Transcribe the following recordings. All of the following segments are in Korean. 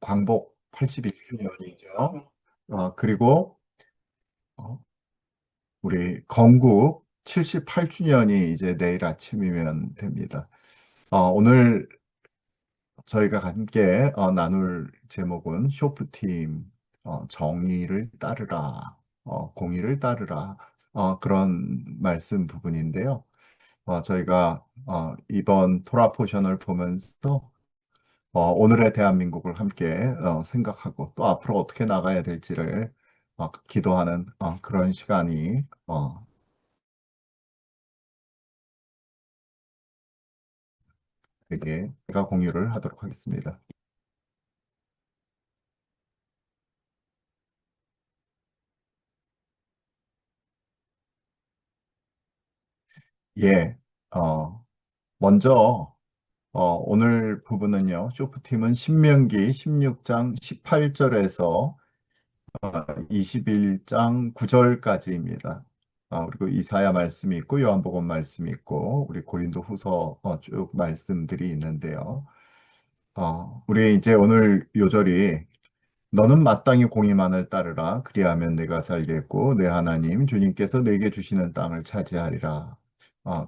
광복 81주년이죠. 그리고 어, 우리 건국 78주년이 이제 내일 아침이면 됩니다. 오늘 저희가 함께 나눌 제목은 쇼프팀, 정의를 따르라, 공의를 따르라, 그런 말씀 부분인데요. 저희가 이번 토라 포션을 보면서 오늘의 대한민국을 함께 생각하고 또 앞으로 어떻게 나가야 될지를 기도하는 그런 시간이 되게 제가 공유를 하도록 하겠습니다. 예, 먼저 오늘 부분은요, 쇼프팀은 신명기 16장 18절에서 21장 9절까지입니다. 그리고 이사야 말씀이 있고 요한복음 말씀이 있고 우리 고린도 후서 쭉 말씀들이 있는데요. 우리 이제 오늘 요절이 너는 마땅히 공의만을 따르라. 그리하면 내가 살겠고 내 하나님 주님께서 내게 주시는 땅을 차지하리라.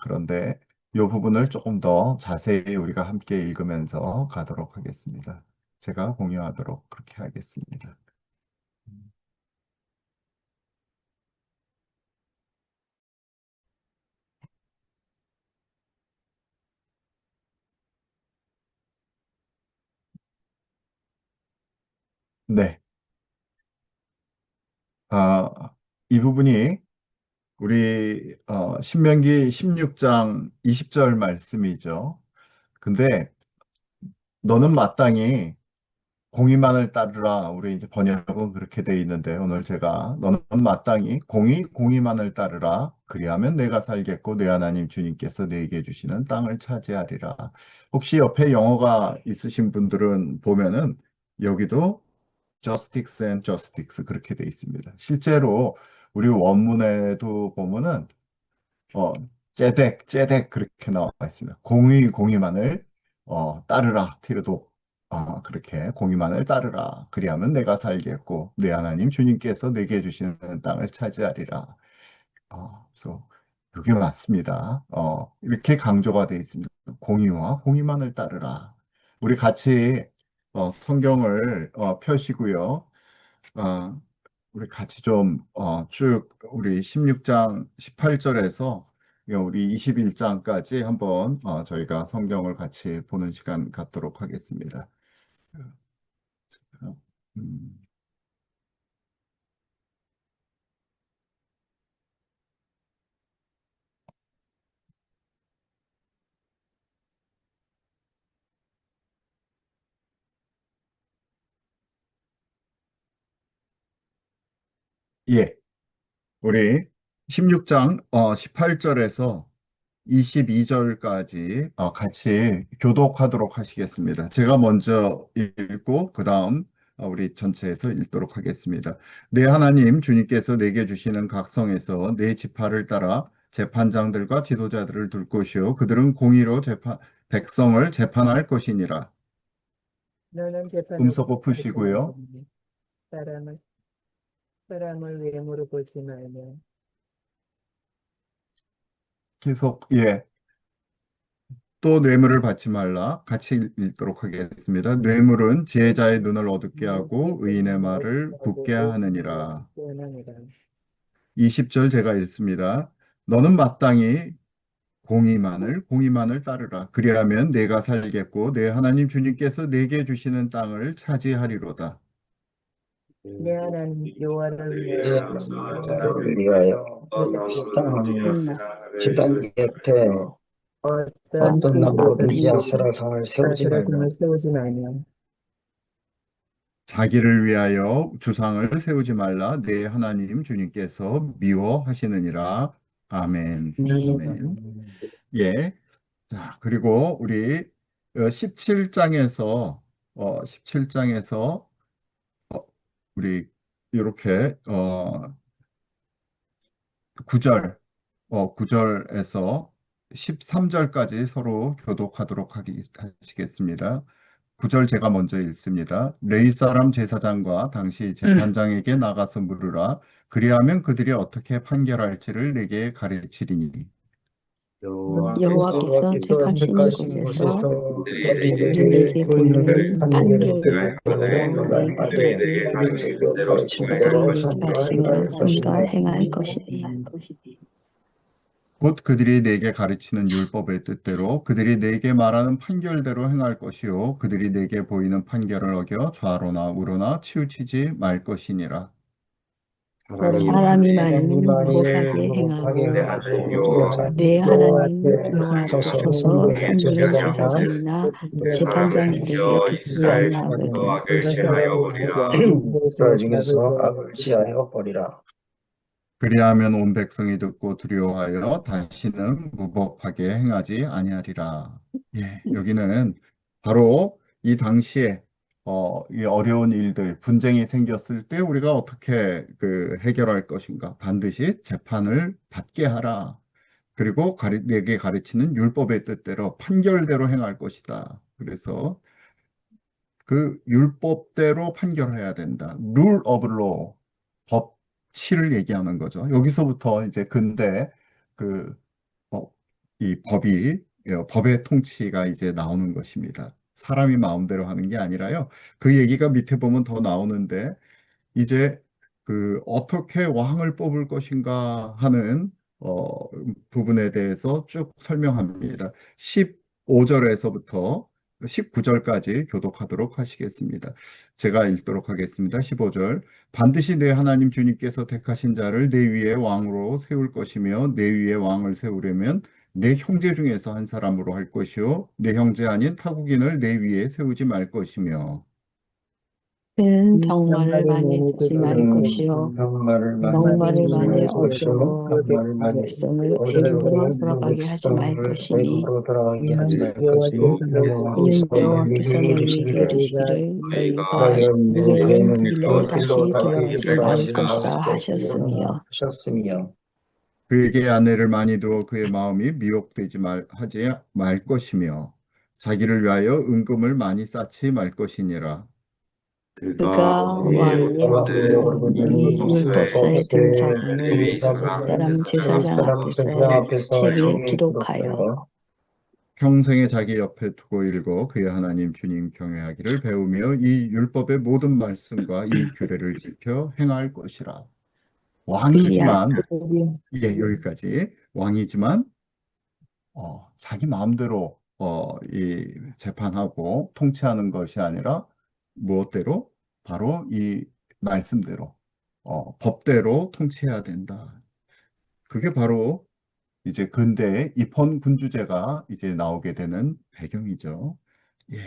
그런데 이 부분을 조금 더 자세히 우리가 함께 읽으면서 가도록 하겠습니다. 제가 공유하도록 그렇게 하겠습니다. 네. 이 부분이 우리 신명기 16장 20절 말씀이죠. 근데 너는 마땅히 공의만을 따르라. 우리 이제 번역은 그렇게 돼 있는데 오늘 제가 너는 마땅히 공의만을 따르라. 그리하면 내가 살겠고 내 하나님 주님께서 내게 주시는 땅을 차지하리라. 혹시 옆에 영어가 있으신 분들은 보면은 여기도 justice and justice 그렇게 돼 있습니다. 실제로 우리 원문에도 보면은 어, 째덱 그렇게 나와 있습니다. 공의만을 따르라. 티르도 그렇게 공의만을 따르라. 그리하면 내가 살겠고 내 하나님 주님께서 내게 주시는 땅을 차지하리라. 그래서 그게 맞습니다. 이렇게 강조가 되어 있습니다. 공의와 공의만을 따르라. 우리 같이 성경을 펴시고요. 어, 우리 같이 좀, 쭉, 우리 16장 18절에서 우리 21장까지 한번, 저희가 성경을 같이 보는 시간 갖도록 하겠습니다. 음, 예, 우리 16장, 18절에서 22절까지 같이 교독하도록 하시겠습니다. 제가 먼저 읽고 그 다음 우리 전체에서 읽도록 하겠습니다. 내 하나님 주님께서 내게 주시는 각 성에서 내 지파를 따라 재판장들과 지도자들을 둘 것이요 그들은 공의로 백성을 재판할 것이니라. 너는 재판을 음소거 하지 말고 푸시고요. 사람을 사람을 외모로 보지 말며 계속 또 뇌물을 받지 말라. 같이 읽도록 하겠습니다. 뇌물은 지혜자의 눈을 어둡게 하고 의인의 말을 굳게 하느니라. 20절 제가 읽습니다. 너는 마땅히 공의만을 따르라. 그리하면 내가 살겠고 내 하나님 주님께서 내게 주시는 땅을 차지하리로다. 내 하나님 여호와를 내 위하여 나라를 위하여 역사하는 지단 곁에 어떤 어떤 나무든지 이웃 아스라성을 세우지 말라. 등을 세우지 말며 자기를 위하여 주상을 세우지 말라. 내 하나님 주님께서 미워하시느니라. 아멘. 아멘. 예. 자, 그리고 우리 17장에서 17장에서 우리 이렇게 9절 9절에서 13절까지 서로 교독하도록 하시겠습니다. 9절 제가 먼저 읽습니다. 레위 사람 제사장과 당시 재판장에게 나가서 물으라. 그리하면 그들이 어떻게 판결할지를 내게 가르치리니. 여호와께서 택하신 택하신 곳에서 곳에서 그들이 그들에게 내게 보이는 보이는 판결을 판결대로 너가 내게 하되 이르되 그들이 내게 가르친 그들이 대로 내게 가르친 대로 삼가 행할 것이니 곧 그들이 내게 가르치는 율법의 뜻대로 그들이 내게 말하는 판결대로 행할 것이요 그들이 내게 보이는 판결을 어겨 좌로나 우로나 치우치지 말 것이니라. 사람이 만일 만일 무법하게 무법하게 행하고 행하고 내 하나님 여호와 앞에 서서 서서 섬기는 섬기는 제사장이나 제사장이나 재판장들에게 듣지 아니하거든 이스라엘 중에서 악을 지하여 버리라. 그리하면 온 백성이 듣고 두려워하여 다시는 무법하게 행하지 아니하리라. 예, 여기는 바로 이 당시에 이 어려운 일들, 분쟁이 생겼을 때 우리가 어떻게 해결할 것인가? 반드시 재판을 받게 하라. 그리고 내게 가르치는 율법의 뜻대로 판결대로 행할 것이다. 그래서 그 율법대로 판결해야 된다. rule of law, 법치를 얘기하는 거죠. 여기서부터 이제 근대 그 이 법의 통치가 이제 나오는 것입니다. 사람이 마음대로 하는 게 아니라요. 그 얘기가 밑에 보면 더 나오는데 이제 어떻게 왕을 뽑을 것인가 하는 부분에 대해서 쭉 설명합니다. 15절에서부터 19절까지 교독하도록 하시겠습니다. 제가 읽도록 하겠습니다. 15절. 반드시 내 하나님 주님께서 택하신 자를 내 위에 왕으로 세울 것이며 내 위에 왕을 세우려면 내 형제 중에서 한 사람으로 할 것이요 내 형제 아닌 타국인을 내 위에 세우지 말 것이며 그는 병마를 만에 쓰지 말 것이요 병마를 목마를 만에 것이요 어두워 병마를 많이 백성을 애굽으로 어두워 돌아가게 하지 말 백성을 것이니 애굽으로 돌아가게 하지 말 것이요 이는 여호와께서 여호와께서 너희에게 너희에게 이르시기를 이르시기를 너희가 너희는 후에는 후에는 길로 길로 다시 다시 돌아가지 말 돌아가지 것이라 하셨으며 하셨으며 그에게 아내를 많이 두어 그의 마음이 미혹되지 하지 말 것이며 자기를 위하여 은금을 많이 쌓지 말 것이니라. 그가 왕의 얼굴이 율법사의 등사본을 사람 제사장 앞에서 책에 기록하여 평생에 자기 옆에 두고 읽어 그의 하나님 주님 경외하기를 배우며 이 율법의 모든 말씀과 이 규례를 지켜 행할 것이라. 그리야 왕이지만 예, 여기까지 왕이지만 자기 마음대로 이 재판하고 통치하는 것이 아니라 무엇대로 바로 이 말씀대로 법대로 통치해야 된다. 그게 바로 이제 근대의 입헌 군주제가 이제 나오게 되는 배경이죠. 예.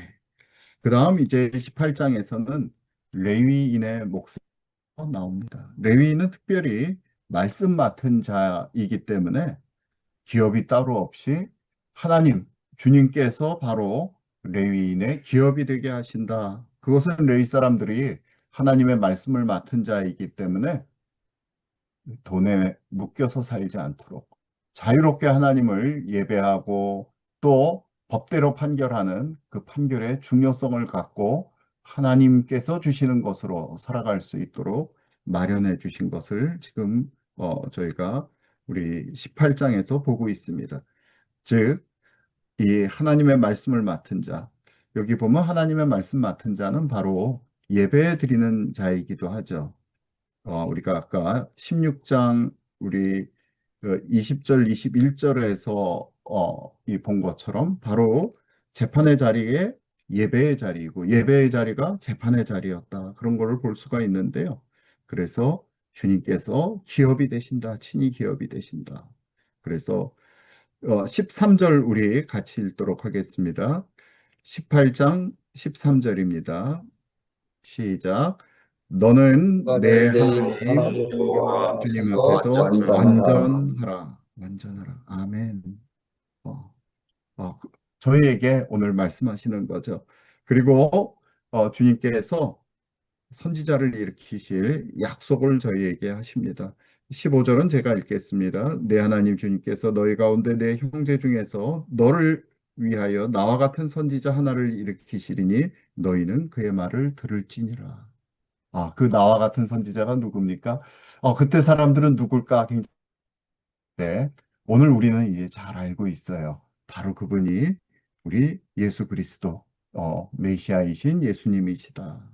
그다음 이제 18장에서는 레위인의 몫이 나옵니다. 레위인은 특별히 말씀 맡은 자이기 때문에 기업이 따로 없이 하나님, 주님께서 바로 레위인의 기업이 되게 하신다. 그것은 레위 사람들이 하나님의 말씀을 맡은 자이기 때문에 돈에 묶여서 살지 않도록 자유롭게 하나님을 예배하고 또 법대로 판결하는 그 판결의 중요성을 갖고 하나님께서 주시는 것으로 살아갈 수 있도록 마련해 주신 것을 지금 저희가 우리 18장에서 보고 있습니다. 즉, 이 하나님의 말씀을 맡은 자, 여기 보면 하나님의 말씀 맡은 자는 바로 예배 드리는 자이기도 하죠. 우리가 아까 16장 우리 20절, 21절에서 이 본 것처럼 바로 재판의 자리에 예배의 자리이고 예배의 자리가 재판의 자리였다. 그런 거를 볼 수가 있는데요. 그래서 주님께서 기업이 되신다. 친히 기업이 되신다. 그래서 13절 우리 같이 읽도록 하겠습니다. 18장 13절입니다. 시작. 너는 내 하나님 여호와 주님 앞에서 앞에서 완전하라. 완전하라. 완전하라. 아멘. 어, 저희에게 오늘 말씀하시는 거죠. 그리고 주님께서 선지자를 일으키실 약속을 저희에게 하십니다. 15절은 제가 읽겠습니다. 내 하나님 주님께서 너희 가운데 내 형제 중에서 너를 위하여 나와 같은 선지자 하나를 일으키시리니 너희는 그의 말을 들을지니라. 그 나와 같은 선지자가 누굽니까? 그때 사람들은 누굴까? 굉장히 오늘 우리는 이제 잘 알고 있어요. 바로 그분이 우리 예수 그리스도, 메시아이신 예수님이시다.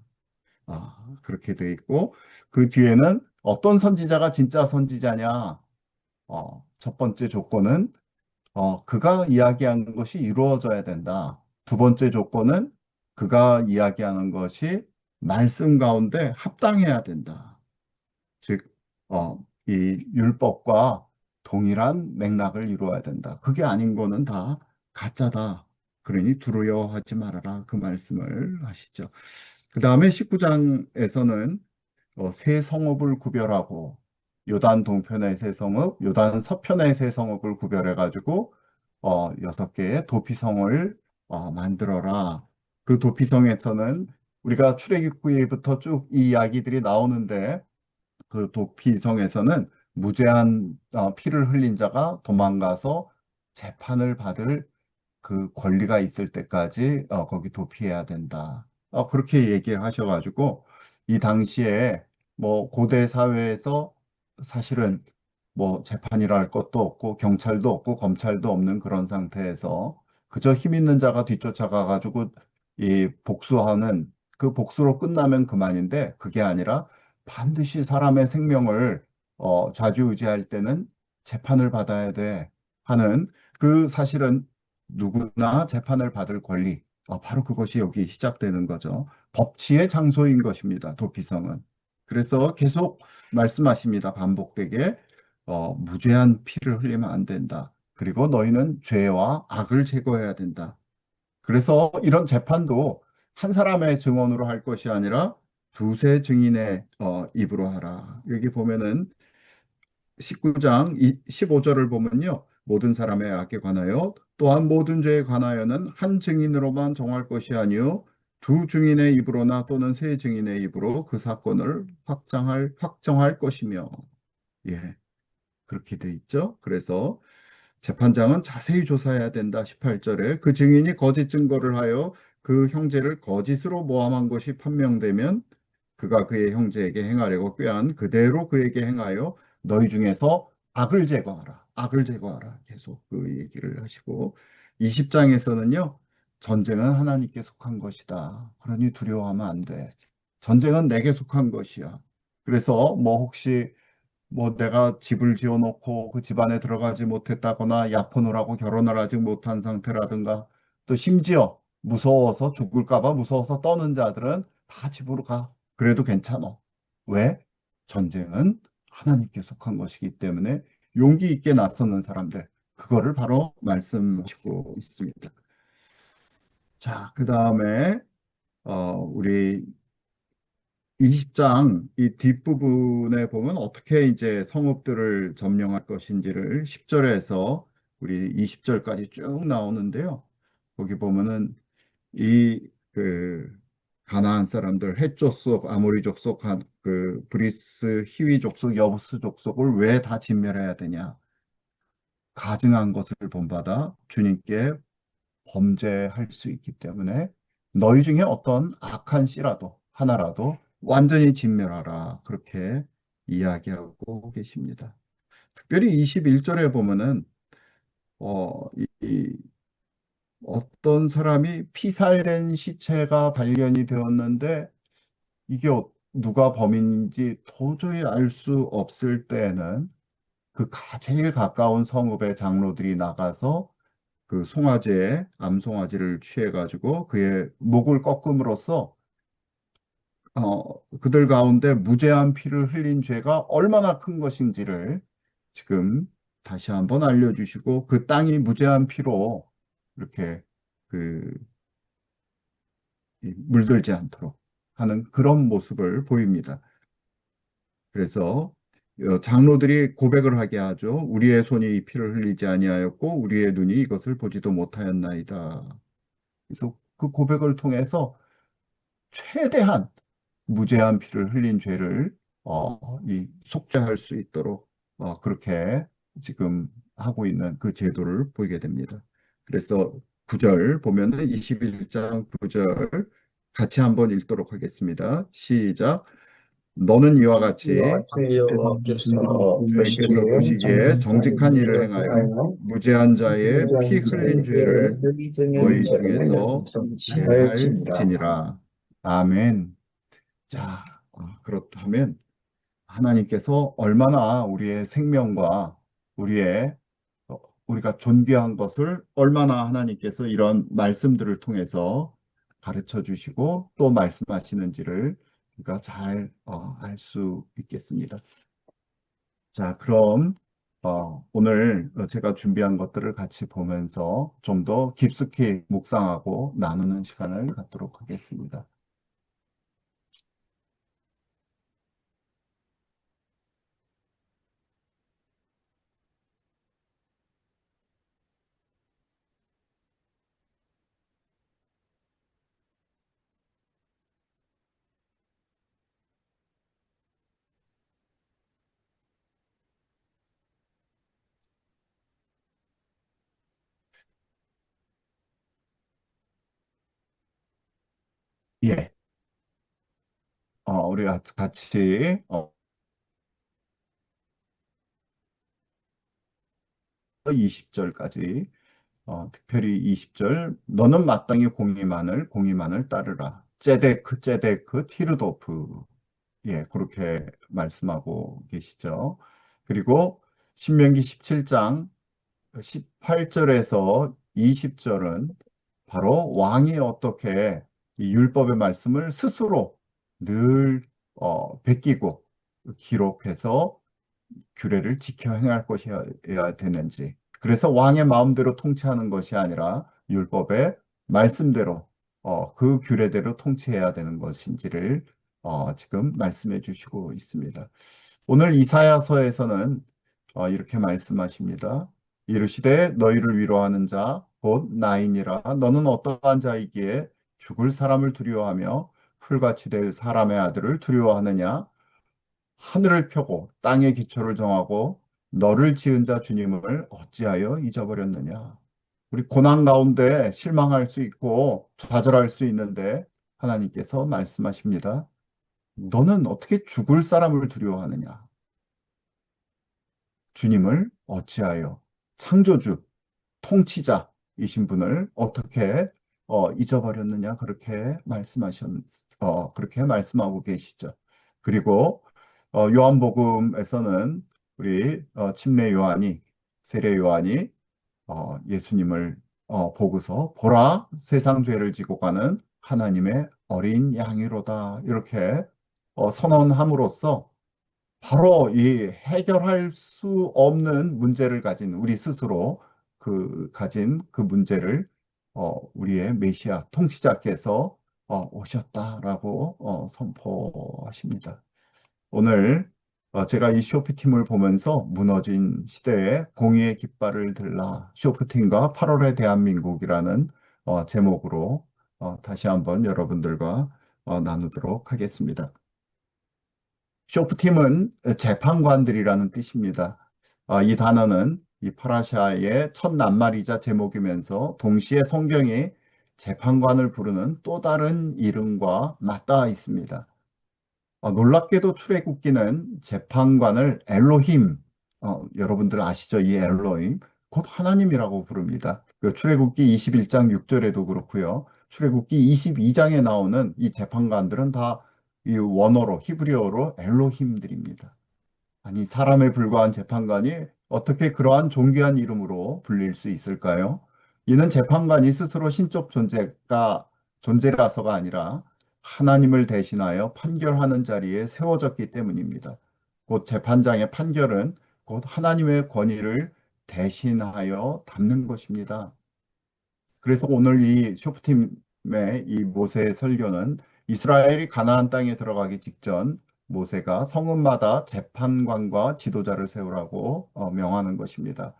그렇게 돼 있고 그 뒤에는 어떤 선지자가 진짜 선지자냐? 첫 번째 조건은 그가 이야기한 것이 이루어져야 된다. 두 번째 조건은 그가 이야기하는 것이 말씀 가운데 합당해야 된다. 즉, 이 율법과 동일한 맥락을 이루어야 된다. 그게 아닌 거는 다 가짜다. 그러니 두려워하지 말아라. 그 말씀을 하시죠. 그 다음에 19장에서는 세 성읍을 구별하고 요단 동편의 세 성읍, 요단 서편의 세 성읍을 구별해 가지고 6개의 도피성을 만들어라. 그 도피성에서는 우리가 출애굽기부터 쭉 이 이야기들이 나오는데 그 도피성에서는 무죄한 피를 흘린 자가 도망가서 재판을 받을 그 권리가 있을 때까지 거기 도피해야 된다. 그렇게 얘기를 하셔가지고 이 당시에 뭐 고대 사회에서 사실은 뭐 재판이라 할 것도 없고 경찰도 없고 검찰도 없는 그런 상태에서 그저 힘 있는 자가 뒤쫓아가 가지고 이 복수하는 그 복수로 끝나면 그만인데 그게 아니라 반드시 사람의 생명을 좌지우지할 때는 재판을 받아야 돼 하는 그 사실은 누구나 재판을 받을 권리, 바로 그것이 여기 시작되는 거죠. 법치의 장소인 것입니다. 도피성은. 그래서 계속 말씀하십니다. 반복되게 무죄한 피를 흘리면 안 된다. 그리고 너희는 죄와 악을 제거해야 된다. 그래서 이런 재판도 한 사람의 증언으로 할 것이 아니라 두세 증인의 입으로 하라. 여기 보면은 19장 15절을 보면요. 모든 사람의 악에 관하여 또한 모든 죄에 관하여는 한 증인으로만 정할 것이 아니요 두 증인의 입으로나 또는 세 증인의 입으로 그 사건을 확정할 것이며 예. 그렇게 돼 있죠. 그래서 재판장은 자세히 조사해야 된다. 18절에 그 증인이 거짓 증거를 하여 그 형제를 거짓으로 모함한 것이 판명되면 그가 그의 형제에게 행하려고 꾀한 그대로 그에게 행하여 너희 중에서 악을 제거하라. 악을 제거하라. 계속 그 얘기를 하시고 20장에서는요. 전쟁은 하나님께 속한 것이다. 그러니 두려워하면 안 돼. 전쟁은 내게 속한 것이야. 그래서 뭐 혹시 뭐 내가 집을 지어놓고 그 집 안에 들어가지 못했다거나 약혼을 하고 결혼을 하지 못한 상태라든가 또 심지어 무서워서 죽을까 봐 무서워서 떠는 자들은 다 집으로 가. 그래도 괜찮아. 왜? 전쟁은 하나님께 속한 것이기 때문에 용기 있게 나서는 사람들. 그거를 바로 말씀하시고 있습니다. 자, 그 다음에 우리 20장 이 뒷부분에 보면 어떻게 이제 성읍들을 점령할 것인지를 10절에서 우리 20절까지 쭉 나오는데요. 거기 보면은 이 그 가나안 사람들 헷 족속, 아모리 족속, 그 브리스, 히위 족속, 여부스 족속을 왜 다 진멸해야 되냐? 가증한 것을 본받아 주님께 범죄할 수 있기 때문에 너희 중에 어떤 악한 씨라도 하나라도 완전히 진멸하라. 그렇게 이야기하고 계십니다. 특별히 21절에 보면은 어떤 사람이 피살된 시체가 발견이 되었는데 이게 누가 범인인지 도저히 알 수 없을 때에는 제일 가까운 성읍의 장로들이 나가서 그 송아지에 암송아지를 취해가지고 그의 목을 꺾음으로써 그들 가운데 무죄한 피를 흘린 죄가 얼마나 큰 것인지를 지금 다시 한번 알려주시고 그 땅이 무죄한 피로 이렇게 그 물들지 않도록 하는 그런 모습을 보입니다. 그래서 장로들이 고백을 하게 하죠. 우리의 손이 이 피를 흘리지 아니하였고 우리의 눈이 이것을 보지도 못하였나이다. 그래서 그 고백을 통해서 최대한 무죄한 피를 흘린 죄를 속죄할 수 있도록 그렇게 지금 하고 있는 그 제도를 보이게 됩니다. 그래서 9절 보면은 21장 9절 같이 한번 읽도록 하겠습니다. 시작. 너는 이와 같이 여호와께서 주님께서 보시기에 정직한 일을 행하여 무죄한 자의 피 흘린 죄를 너희 중에 너희 중에서 지할지니라. 지니라. 아멘. 자, 그렇다면 하나님께서 얼마나 우리의 생명과 우리의 우리가 존귀한 것을 얼마나 하나님께서 이런 말씀들을 통해서 가르쳐 주시고 또 말씀하시는지를 우리가 잘 알 수 있겠습니다. 자, 그럼 오늘 제가 준비한 것들을 같이 보면서 좀 더 깊숙이 묵상하고 나누는 시간을 갖도록 하겠습니다. 예, 우리가 같이 20절까지 특별히 20절 너는 마땅히 공의만을 따르라. 째데크 티르도프 예 그렇게 말씀하고 계시죠. 그리고 신명기 17장 18절에서 20절은 바로 왕이 어떻게 이 율법의 말씀을 스스로 늘 베끼고 기록해서 규례를 지켜 행할 것이어야 되는지, 그래서 왕의 마음대로 통치하는 것이 아니라 율법의 말씀대로 그 규례대로 통치해야 되는 것인지를 지금 말씀해 주시고 있습니다. 오늘 이사야서에서는 이렇게 말씀하십니다. 이르시되 너희를 위로하는 자 곧 나이니라. 너는 어떠한 자이기에 죽을 사람을 두려워하며 풀같이 될 사람의 아들을 두려워하느냐. 하늘을 펴고 땅의 기초를 정하고 너를 지은 자 주님을 어찌하여 잊어버렸느냐. 우리 고난 가운데 실망할 수 있고 좌절할 수 있는데 하나님께서 말씀하십니다. 너는 어떻게 죽을 사람을 두려워하느냐. 주님을 어찌하여 창조주, 통치자이신 분을 어떻게 잊어버렸느냐. 그렇게 말씀하고 계시죠. 그리고 요한복음에서는 우리 침례 요한이, 세례 요한이 예수님을 보고서 보라 세상 죄를 지고 가는 하나님의 어린 양이로다 이렇게 선언함으로써 바로 이 해결할 수 없는 문제를 가진 우리 스스로 가진 그 문제를 우리의 메시아 통치자께서 오셨다라고 선포하십니다. 오늘 제가 이 쇼프팀을 보면서 무너진 시대에 공의의 깃발을 들라, 쇼프팀과 8월의 대한민국이라는 제목으로 다시 한번 여러분들과 나누도록 하겠습니다. 쇼프팀은 재판관들이라는 뜻입니다. 이 단어는 이 파라샤의 첫 낱말이자 제목이면서 동시에 성경이 재판관을 부르는 또 다른 이름과 맞닿아 있습니다. 놀랍게도 출애굽기는 재판관을 엘로힘, 여러분들 아시죠? 이 엘로힘, 곧 하나님이라고 부릅니다. 그 출애굽기 21장 6절에도 그렇고요. 출애굽기 22장에 나오는 이 재판관들은 다 이 원어로 히브리어로 엘로힘들입니다. 아니 사람에 불과한 재판관이 어떻게 그러한 존귀한 이름으로 불릴 수 있을까요? 이는 재판관이 스스로 신적 존재라서가 아니라 하나님을 대신하여 판결하는 자리에 세워졌기 때문입니다. 곧 재판장의 판결은 곧 하나님의 권위를 대신하여 담는 것입니다. 그래서 오늘 이 쇼프팀의 이 모세의 설교는 이스라엘이 가나안 땅에 들어가기 직전 모세가 성읍마다 재판관과 지도자를 세우라고 명하는 것입니다.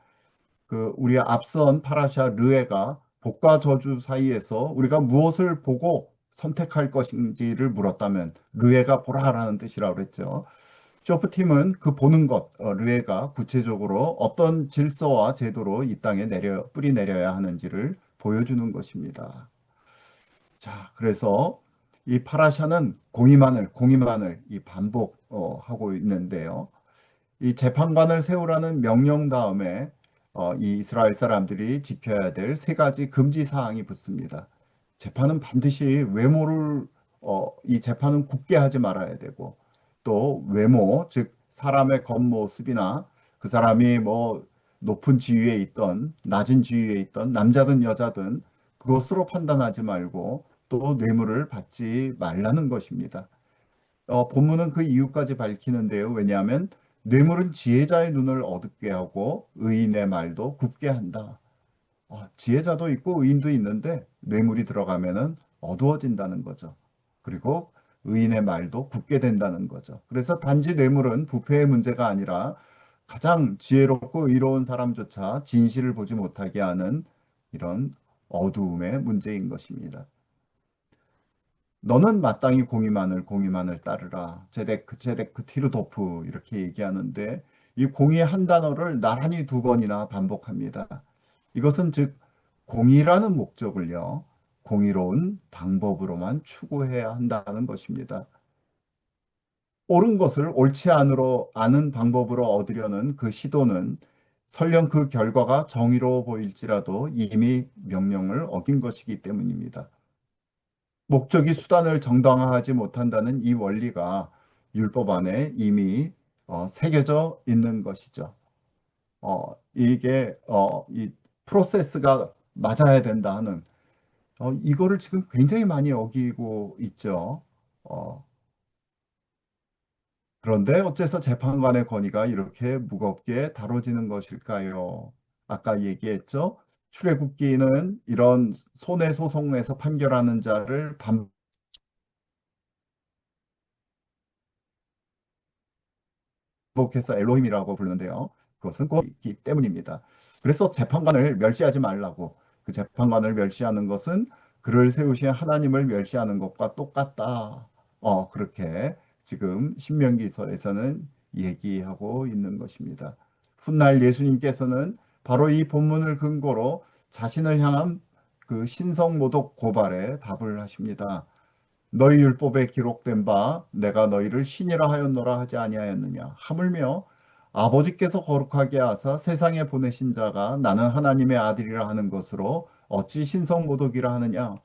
우리 앞선 파라샤 르에가 복과 저주 사이에서 우리가 무엇을 보고 선택할 것인지를 물었다면 르에가 보라라는 뜻이라고 그랬죠. 쇼프팀은 그 보는 것, 르에가 구체적으로 어떤 질서와 제도로 이 땅에 뿌리 내려야 하는지를 보여주는 것입니다. 자, 그래서 이 파라샤는 공의만을 이 반복하고 있는데요. 이 재판관을 세우라는 명령 다음에 이 이스라엘 사람들이 지켜야 될 세 가지 금지 사항이 붙습니다. 재판은 반드시 이 재판은 굳게 하지 말아야 되고, 또 외모, 즉 사람의 겉모습이나 그 사람이 뭐 높은 지위에 있던 낮은 지위에 있던 남자든 여자든 그것으로 판단하지 말고 또 뇌물을 받지 말라는 것입니다. 본문은 그 이유까지 밝히는데요. 왜냐하면 뇌물은 지혜자의 눈을 어둡게 하고 의인의 말도 굽게 한다. 지혜자도 있고 의인도 있는데 뇌물이 들어가면은 어두워진다는 거죠. 그리고 의인의 말도 굽게 된다는 거죠. 그래서 단지 뇌물은 부패의 문제가 아니라 가장 지혜롭고 의로운 사람조차 진실을 보지 못하게 하는 이런 어두움의 문제인 것입니다. 너는 마땅히 공의만을 따르라. 제데크 티르도프 이렇게 얘기하는데 이 공의 한 단어를 나란히 두 번이나 반복합니다. 이것은 즉 공의라는 목적을요. 공의로운 방법으로만 추구해야 한다는 것입니다. 옳은 것을 옳지 않으로 아는 방법으로 얻으려는 그 시도는 설령 그 결과가 정의로워 보일지라도 이미 명령을 어긴 것이기 때문입니다. 목적이 수단을 정당화하지 못한다는 이 원리가 율법 안에 이미 새겨져 있는 것이죠. 이 프로세스가 맞아야 된다 하는 이거를 지금 굉장히 많이 어기고 있죠. 어, 그런데 어째서 재판관의 권위가 이렇게 무겁게 다뤄지는 것일까요? 아까 얘기했죠. 출애굽기는 이런 손해소송에서 판결하는 자를 반복해서 엘로힘이라고 부르는데요. 그것은 꼭 있기 때문입니다. 그래서 재판관을 멸시하지 말라고. 그 재판관을 멸시하는 것은 그를 세우신 하나님을 멸시하는 것과 똑같다. 그렇게 지금 신명기서에서는 얘기하고 있는 것입니다. 훗날 예수님께서는 바로 이 본문을 근거로 자신을 향한 그 신성모독 고발에 답을 하십니다. 너희 율법에 기록된 바 내가 너희를 신이라 하였노라 하지 아니하였느냐. 하물며 아버지께서 거룩하게 하사 세상에 보내신 자가 나는 하나님의 아들이라 하는 것으로 어찌 신성모독이라 하느냐.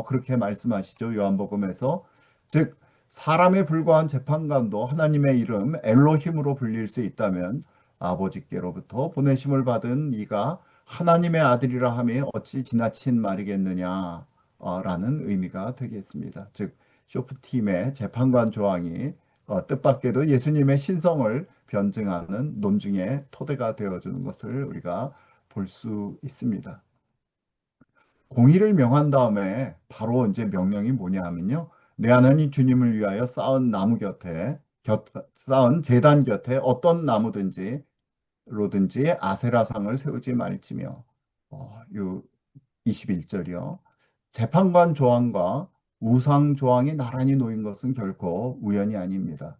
그렇게 말씀하시죠. 요한복음에서. 즉 사람에 불과한 재판관도 하나님의 이름 엘로힘으로 불릴 수 있다면 아버지께로부터 보내심을 받은 이가 하나님의 아들이라 함이 어찌 지나친 말이겠느냐. 라는 의미가 되겠습니다. 즉 쇼프팀의 재판관 조항이 뜻밖에도 예수님의 신성을 변증하는 논증의 토대가 되어주는 것을 우리가 볼 수 있습니다. 공의를 명한 다음에 바로 이제 명령이 뭐냐 하면요. 내 하나님 주님을 위하여 쌓은 제단 곁에 어떤 나무든지 로든지 아세라상을 세우지 말지며 요 21절이요. 재판관 조항과 우상 조항이 나란히 놓인 것은 결코 우연이 아닙니다.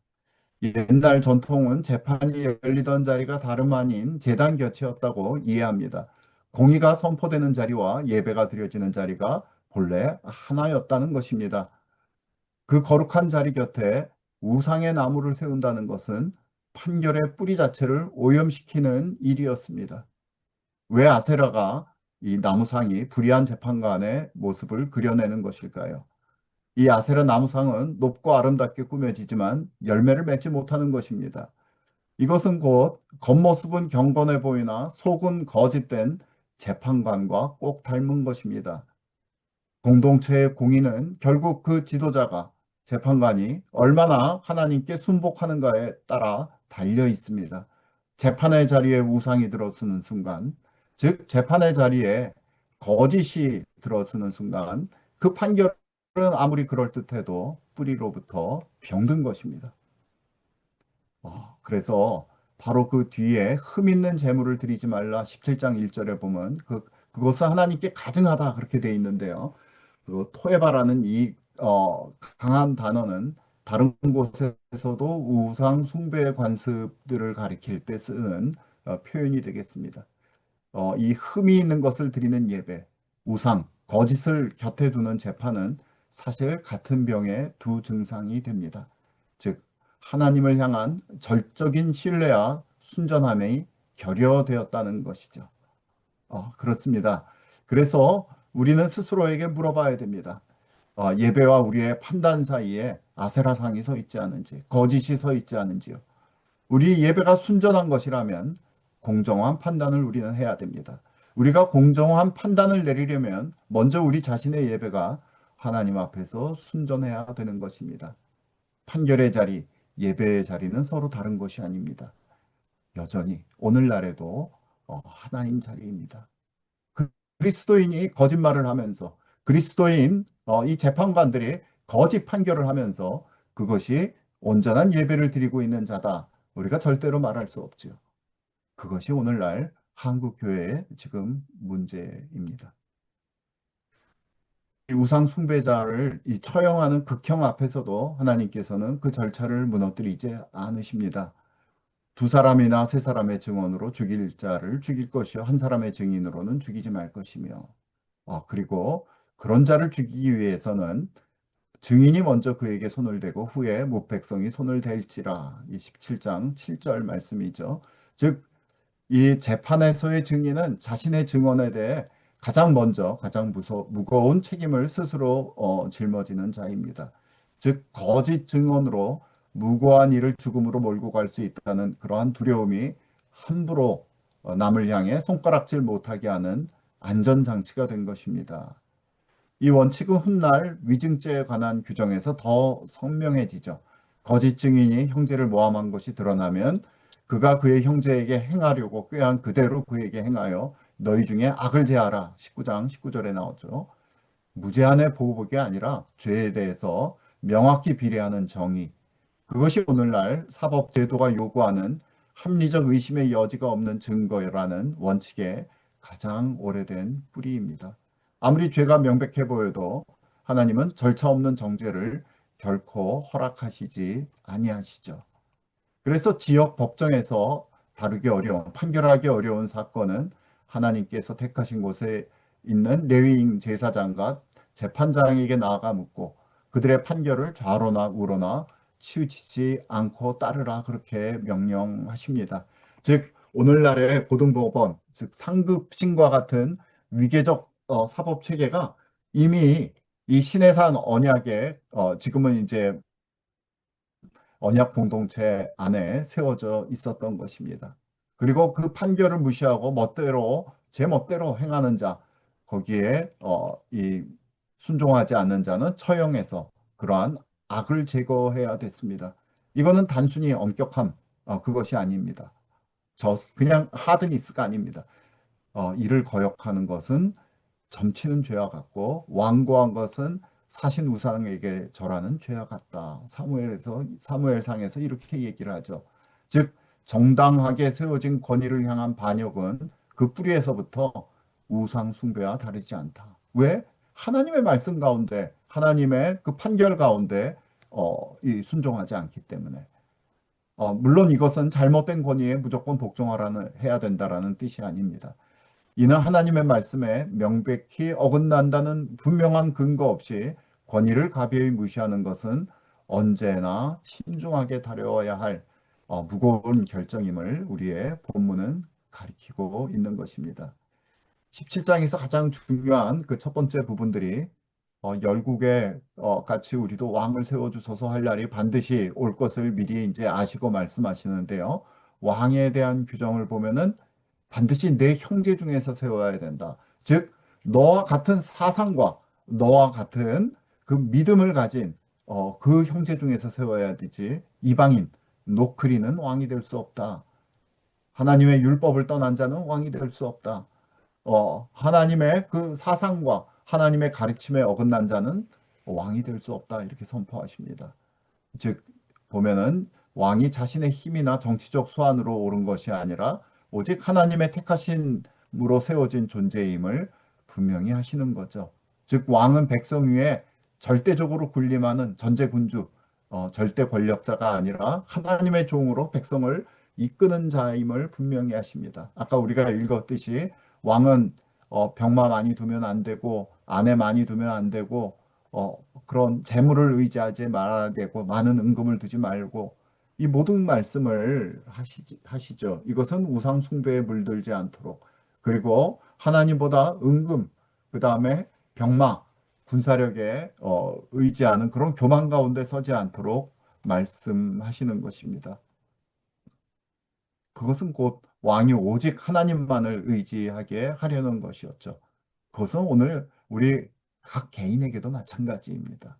옛날 전통은 재판이 열리던 자리가 다름 아닌 제단 곁이었다고 이해합니다. 공의가 선포되는 자리와 예배가 드려지는 자리가 본래 하나였다는 것입니다. 그 거룩한 자리 곁에 우상의 나무를 세운다는 것은 판결의 뿌리 자체를 오염시키는 일이었습니다. 왜 아세라가 이 나무상이 불의한 재판관의 모습을 그려내는 것일까요? 이 아세라 나무상은 높고 아름답게 꾸며지지만 열매를 맺지 못하는 것입니다. 이것은 곧 겉모습은 경건해 보이나 속은 거짓된 재판관과 꼭 닮은 것입니다. 공동체의 공의는 결국 그 지도자가 재판관이 얼마나 하나님께 순복하는가에 따라 달려 있습니다. 재판의 자리에 우상이 들어서는 순간, 즉 재판의 자리에 거짓이 들어서는 순간 그 판결은 아무리 그럴듯해도 뿌리로부터 병든 것입니다. 그래서 바로 그 뒤에 흠 있는 재물을 드리지 말라 17장 1절에 보면 그것은 하나님께 가증하다 그렇게 돼 있는데요. 그 토에바라는 이 강한 단어는 다른 곳에서도 우상 숭배 관습들을 가리킬 때 쓰는 표현이 되겠습니다. 이 흠이 있는 것을 드리는 예배, 우상, 거짓을 곁에 두는 재판은 사실 같은 병의 두 증상이 됩니다. 즉, 하나님을 향한 절적인 신뢰와 순전함이 결여되었다는 것이죠. 그렇습니다. 그래서 우리는 스스로에게 물어봐야 됩니다. 예배와 우리의 판단 사이에 아세라상이 서 있지 않은지, 거짓이 서 있지 않은지요. 우리 예배가 순전한 것이라면 공정한 판단을 우리는 해야 됩니다. 우리가 공정한 판단을 내리려면 먼저 우리 자신의 예배가 하나님 앞에서 순전해야 되는 것입니다. 판결의 자리, 예배의 자리는 서로 다른 것이 아닙니다. 여전히 오늘날에도 하나님 자리입니다. 그리스도인이 거짓말을 하면서 그리스도인 이 재판관들이 거짓 판결을 하면서 그것이 온전한 예배를 드리고 있는 자다. 우리가 절대로 말할 수 없죠. 그것이 오늘날 한국 교회의 지금 문제입니다. 이 우상 숭배자를 처형하는 극형 앞에서도 하나님께서는 그 절차를 무너뜨리지 않으십니다. 두 사람이나 세 사람의 증언으로 죽일 자를 죽일 것이요 한 사람의 증인으로는 죽이지 말 것이며 그리고 그런 자를 죽이기 위해서는 증인이 먼저 그에게 손을 대고 후에 뭇백성이 손을 댈지라. 이 17장 7절 말씀이죠. 즉, 이 재판에서의 증인은 자신의 증언에 대해 가장 먼저 가장 무거운 책임을 스스로 짊어지는 자입니다. 즉, 거짓 증언으로 무고한 이를 죽음으로 몰고 갈 수 있다는 그러한 두려움이 함부로 남을 향해 손가락질 못하게 하는 안전장치가 된 것입니다. 이 원칙은 훗날 위증죄에 관한 규정에서 더 선명해지죠. 거짓 증인이 형제를 모함한 것이 드러나면 그가 그의 형제에게 행하려고 꾀한 그대로 그에게 행하여 너희 중에 악을 제하라. 19장 19절에 나오죠. 무제한의 보복이 아니라 죄에 대해서 명확히 비례하는 정의. 그것이 오늘날 사법제도가 요구하는 합리적 의심의 여지가 없는 증거라는 원칙의 가장 오래된 뿌리입니다. 아무리 죄가 명백해 보여도 하나님은 절차 없는 정죄를 결코 허락하시지 아니하시죠. 그래서 지역 법정에서 다루기 어려운, 판결하기 어려운 사건은 하나님께서 택하신 곳에 있는 레위인 제사장과 재판장에게 나아가 묻고 그들의 판결을 좌로나 우로나 치우치지 않고 따르라 그렇게 명령하십니다. 즉 오늘날의 고등법원, 즉 상급심과 같은 위계적 사법 체계가 이미 이 신해산 언약에 지금은 이제 언약 공동체 안에 세워져 있었던 것입니다. 그리고 그 판결을 무시하고 제 멋대로 행하는 자, 거기에 이 순종하지 않는 자는 처형해서 그러한 악을 제거해야 됐습니다. 이거는 단순히 엄격함, 그것이 아닙니다. 그냥 하드니스가 아닙니다. 이를 거역하는 것은 점치는 죄와 같고 완고한 것은 사신 우상에게 절하는 죄와 같다. 사무엘상에서 이렇게 얘기를 하죠. 즉 정당하게 세워진 권위를 향한 반역은 그 뿌리에서부터 우상 숭배와 다르지 않다. 왜? 하나님의 말씀 가운데 하나님의 그 판결 가운데 순종하지 않기 때문에. 물론 이것은 잘못된 권위에 무조건 해야 된다라는 뜻이 아닙니다. 이는 하나님의 말씀에 명백히 어긋난다는 분명한 근거 없이 권위를 가벼이 무시하는 것은 언제나 신중하게 다뤄야 할 무거운 결정임을 우리의 본문은 가리키고 있는 것입니다. 17장에서 가장 중요한 그 첫 번째 부분들이 열국에 같이 우리도 왕을 세워주소서 할 날이 반드시 올 것을 미리 이제 아시고 말씀하시는데요. 왕에 대한 규정을 보면은 반드시 내 형제 중에서 세워야 된다. 즉 너와 같은 사상과 너와 같은 그 믿음을 가진 그 형제 중에서 세워야 되지 이방인, 노크리는 왕이 될 수 없다. 하나님의 율법을 떠난 자는 왕이 될 수 없다. 하나님의 그 사상과 하나님의 가르침에 어긋난 자는 왕이 될 수 없다. 이렇게 선포하십니다. 즉 보면은 왕이 자신의 힘이나 정치적 수완으로 오른 것이 아니라 오직 하나님의 택하심으로 세워진 존재임을 분명히 하시는 거죠. 즉 왕은 백성 위에 절대적으로 군림하는 전제군주, 절대 권력자가 아니라 하나님의 종으로 백성을 이끄는 자임을 분명히 하십니다. 아까 우리가 읽었듯이 왕은 병마 많이 두면 안 되고, 아내 많이 두면 안 되고, 그런 재물을 의지하지 말아야 되고, 많은 은금을 두지 말고, 이 모든 말씀을 하시죠. 이것은 우상 숭배에 물들지 않도록. 그리고 하나님보다 은금, 그 다음에 병마, 군사력에 의지하는 그런 교만 가운데 서지 않도록 말씀하시는 것입니다. 그것은 곧 왕이 오직 하나님만을 의지하게 하려는 것이었죠. 그것은 오늘 우리 각 개인에게도 마찬가지입니다.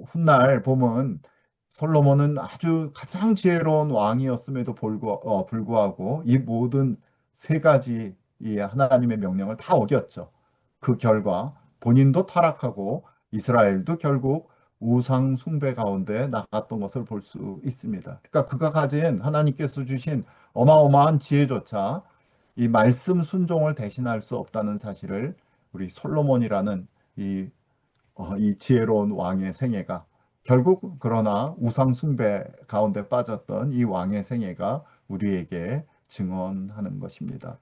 훗날 보면 솔로몬은 아주 가장 지혜로운 왕이었음에도 불구하고 이 모든 세 가지 이 하나님의 명령을 다 어겼죠. 그 결과 본인도 타락하고 이스라엘도 결국 우상 숭배 가운데 나갔던 것을 볼 수 있습니다. 그러니까 그가 가진 하나님께서 주신 어마어마한 지혜조차 이 말씀 순종을 대신할 수 없다는 사실을 우리 솔로몬이라는 이 지혜로운 왕의 생애가 결국 그러나 우상 숭배 가운데 빠졌던 이 왕의 생애가 우리에게 증언하는 것입니다.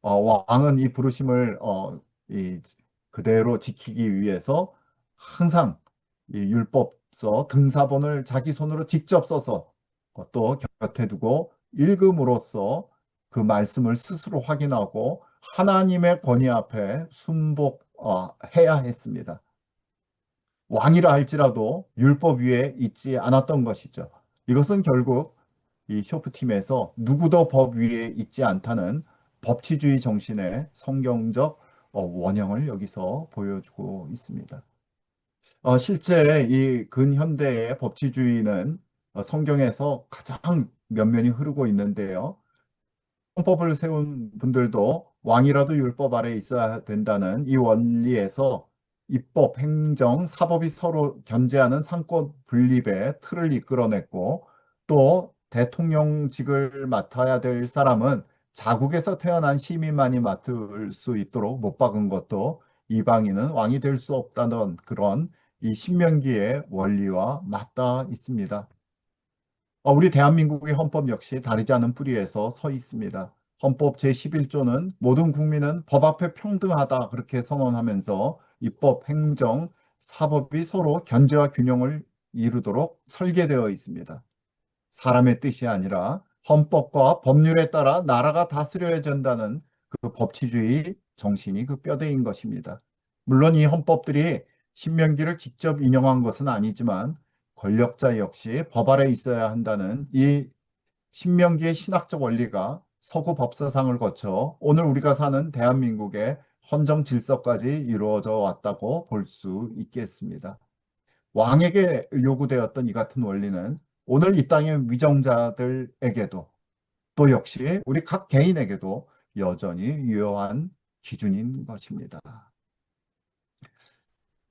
왕은 이 부르심을 이 그대로 지키기 위해서 항상 이 율법서 등사본을 자기 손으로 직접 써서 또 곁에 두고 읽음으로써 그 말씀을 스스로 확인하고 하나님의 권위 앞에 순복해야 했습니다. 왕이라 할지라도 율법 위에 있지 않았던 것이죠. 이것은 결국 이 쇼프팀에서 누구도 법 위에 있지 않다는 법치주의 정신의 성경적 원형을 여기서 보여주고 있습니다. 실제 이 근현대의 법치주의는 성경에서 가장 면면이 흐르고 있는데요. 헌법을 세운 분들도 왕이라도 율법 아래 있어야 된다는 이 원리에서 입법, 행정, 사법이 서로 견제하는 상권 분립의 틀을 이끌어냈고 또 대통령직을 맡아야 될 사람은 자국에서 태어난 시민만이 맡을 수 있도록 못 박은 것도 이방인은 왕이 될 수 없다는 그런 이 신명기의 원리와 맞닿아 있습니다. 우리 대한민국의 헌법 역시 다르지 않은 뿌리에서 서 있습니다. 헌법 제11조는 모든 국민은 법 앞에 평등하다 그렇게 선언하면서 입법, 행정, 사법이 서로 견제와 균형을 이루도록 설계되어 있습니다. 사람의 뜻이 아니라 헌법과 법률에 따라 나라가 다스려야 된다는 그 법치주의 정신이 그 뼈대인 것입니다. 물론 이 헌법들이 신명기를 직접 인용한 것은 아니지만 권력자 역시 법 아래 있어야 한다는 이 신명기의 신학적 원리가 서구 법사상을 거쳐 오늘 우리가 사는 대한민국의 헌정 질서까지 이루어져 왔다고 볼 수 있겠습니다. 왕에게 요구되었던 이 같은 원리는 오늘 이 땅의 위정자들에게도 또 역시 우리 각 개인에게도 여전히 유효한 기준인 것입니다.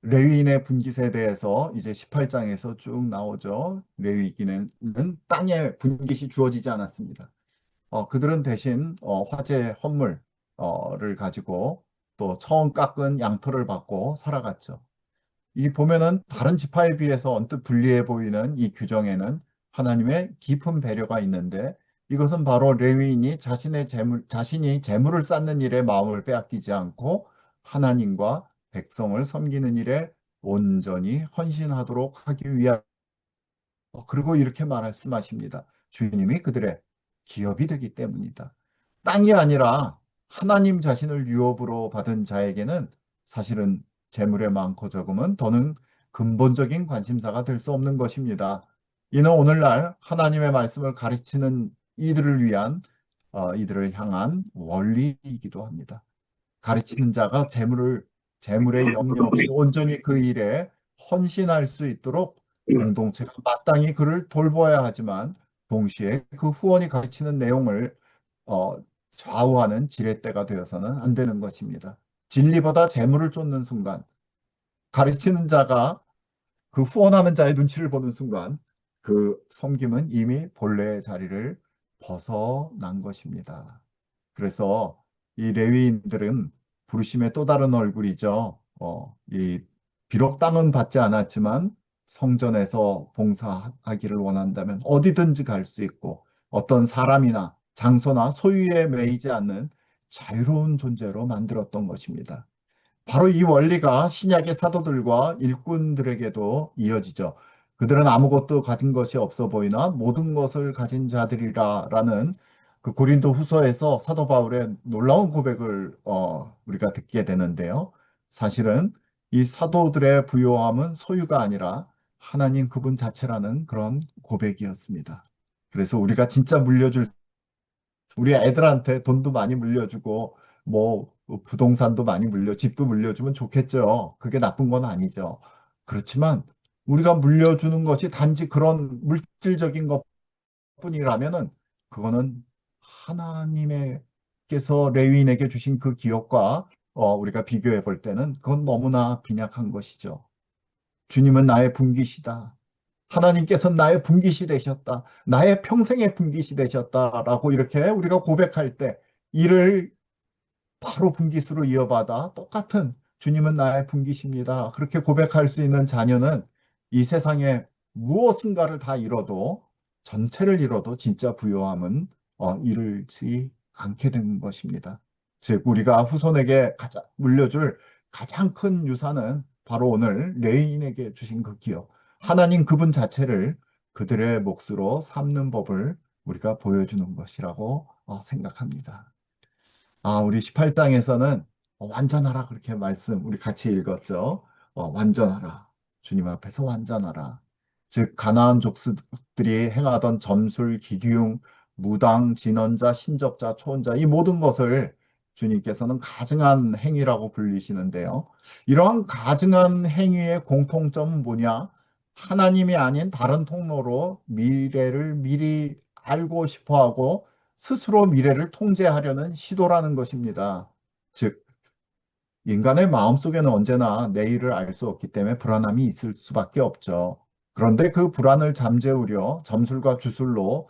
레위인의 분깃에 대해서 이제 18장에서 쭉 나오죠. 레위인은 땅에 분깃이 주어지지 않았습니다. 그들은 대신 화제 헌물을 가지고 또 처음 깎은 양털을 받고 살아갔죠. 이 보면은 다른 지파에 비해서 언뜻 불리해 보이는 이 규정에는 하나님의 깊은 배려가 있는데 이것은 바로 레위인이 자신이 재물을 쌓는 일에 마음을 빼앗기지 않고 하나님과 백성을 섬기는 일에 온전히 헌신하도록 하기 위한 그리고 이렇게 말씀하십니다. 주님이 그들의 기업이 되기 때문이다. 땅이 아니라 하나님 자신을 유업으로 받은 자에게는 사실은 재물의 많고 적음은 더는 근본적인 관심사가 될 수 없는 것입니다. 이는 오늘날 하나님의 말씀을 가르치는 이들을 향한 원리이기도 합니다. 가르치는 자가 재물에 염려 없이 온전히 그 일에 헌신할 수 있도록 공동체가 마땅히 그를 돌보아야 하지만 동시에 그 후원이 가르치는 내용을 어, 좌우하는 지렛대가 되어서는 안 되는 것입니다. 진리보다 재물을 쫓는 순간 가르치는 자가 그 후원하는 자의 눈치를 보는 순간 그 섬김은 이미 본래의 자리를 벗어난 것입니다. 그래서 이 레위인들은 부르심의 또 다른 얼굴이죠. 비록 땅은 받지 않았지만 성전에서 봉사하기를 원한다면 어디든지 갈 수 있고 어떤 사람이나 장소나 소유에 매이지 않는 자유로운 존재로 만들었던 것입니다. 바로 이 원리가 신약의 사도들과 일꾼들에게도 이어지죠. 그들은 아무것도 가진 것이 없어 보이나 모든 것을 가진 자들이라라는 그 고린도 후서에서 사도 바울의 놀라운 고백을 우리가 듣게 되는데요. 사실은 이 사도들의 부요함은 소유가 아니라 하나님 그분 자체라는 그런 고백이었습니다. 그래서 우리가 진짜 물려줄 우리 애들한테 돈도 많이 물려주고 뭐 부동산도 많이 집도 물려주면 좋겠죠. 그게 나쁜 건 아니죠. 그렇지만 우리가 물려주는 것이 단지 그런 물질적인 것뿐이라면은 그거는 하나님께서 레위인에게 주신 그 기업과 우리가 비교해 볼 때는 그건 너무나 빈약한 것이죠. 주님은 나의 분기시다. 하나님께서는 나의 분깃이 되셨다. 나의 평생의 분깃이 되셨다라고 이렇게 우리가 고백할 때 이를 바로 분깃으로 이어받아 똑같은 주님은 나의 분깃입니다. 그렇게 고백할 수 있는 자녀는 이 세상에 무엇인가를 다 잃어도 전체를 잃어도 진짜 부요함은 이르지 않게 되는 것입니다. 즉 우리가 후손에게 물려줄 가장 큰 유산은 바로 오늘 레인에게 주신 그 기업, 하나님 그분 자체를 그들의 몫으로 삼는 법을 우리가 보여주는 것이라고 생각합니다. 우리 18장에서는 완전하라 그렇게 우리 같이 읽었죠. 완전하라. 주님 앞에서 완전하라. 즉 가나안 족속들이 행하던 점술, 기듐, 무당, 진언자, 신접자, 초혼자 이 모든 것을 주님께서는 가증한 행위라고 불리시는데요. 이러한 가증한 행위의 공통점은 뭐냐? 하나님이 아닌 다른 통로로 미래를 미리 알고 싶어 하고 스스로 미래를 통제하려는 시도라는 것입니다. 즉, 인간의 마음속에는 언제나 내일을 알 수 없기 때문에 불안함이 있을 수밖에 없죠. 그런데 그 불안을 잠재우려 점술과 주술로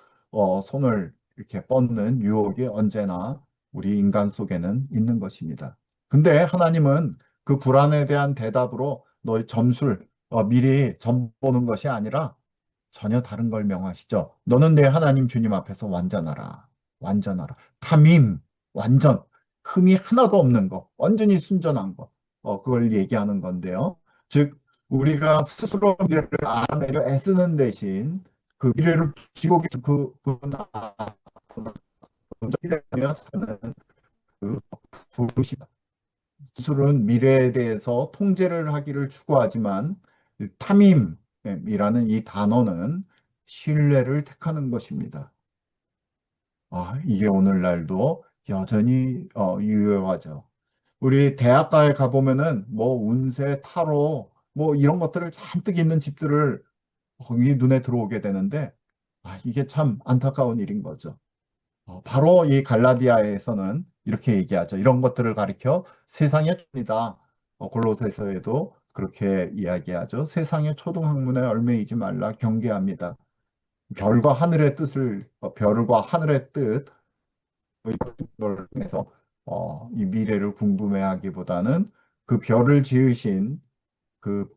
손을 이렇게 뻗는 유혹이 언제나 우리 인간 속에는 있는 것입니다. 근데 하나님은 그 불안에 대한 대답으로 너희 점술, 미리 점 보는 것이 아니라 전혀 다른 걸 명하시죠. 너는 내 하나님 주님 앞에서 완전하라. 완전하라. 탐임, 완전, 흠이 하나도 없는 거, 완전히 순전한 거, 그걸 얘기하는 건데요. 즉, 우리가 스스로 미래를 알아내려 애쓰는 대신 그 미래를 지고 계신 그분 앞에 사는 그 부르심. 스스로는 미래에 대해서 통제를 하기를 추구하지만 탐임이라는 이 단어는 신뢰를 택하는 것입니다. 이게 오늘날도 여전히 유효하죠. 우리 대학가에 가보면은 뭐 운세, 타로 뭐 이런 것들을 잔뜩 있는 집들을 거기 눈에 들어오게 되는데 이게 참 안타까운 일인 거죠. 바로 이 갈라디아에서는 이렇게 얘기하죠. 이런 것들을 가리켜 세상의 초이다. 골로새서에도 그렇게 이야기하죠. 세상의 초등학문에 얽매이지 말라 경계합니다. 별과 하늘의 뜻을 별과 하늘의 뜻 걸 통해서 이 미래를 궁금해하기보다는 그 별을 지으신 그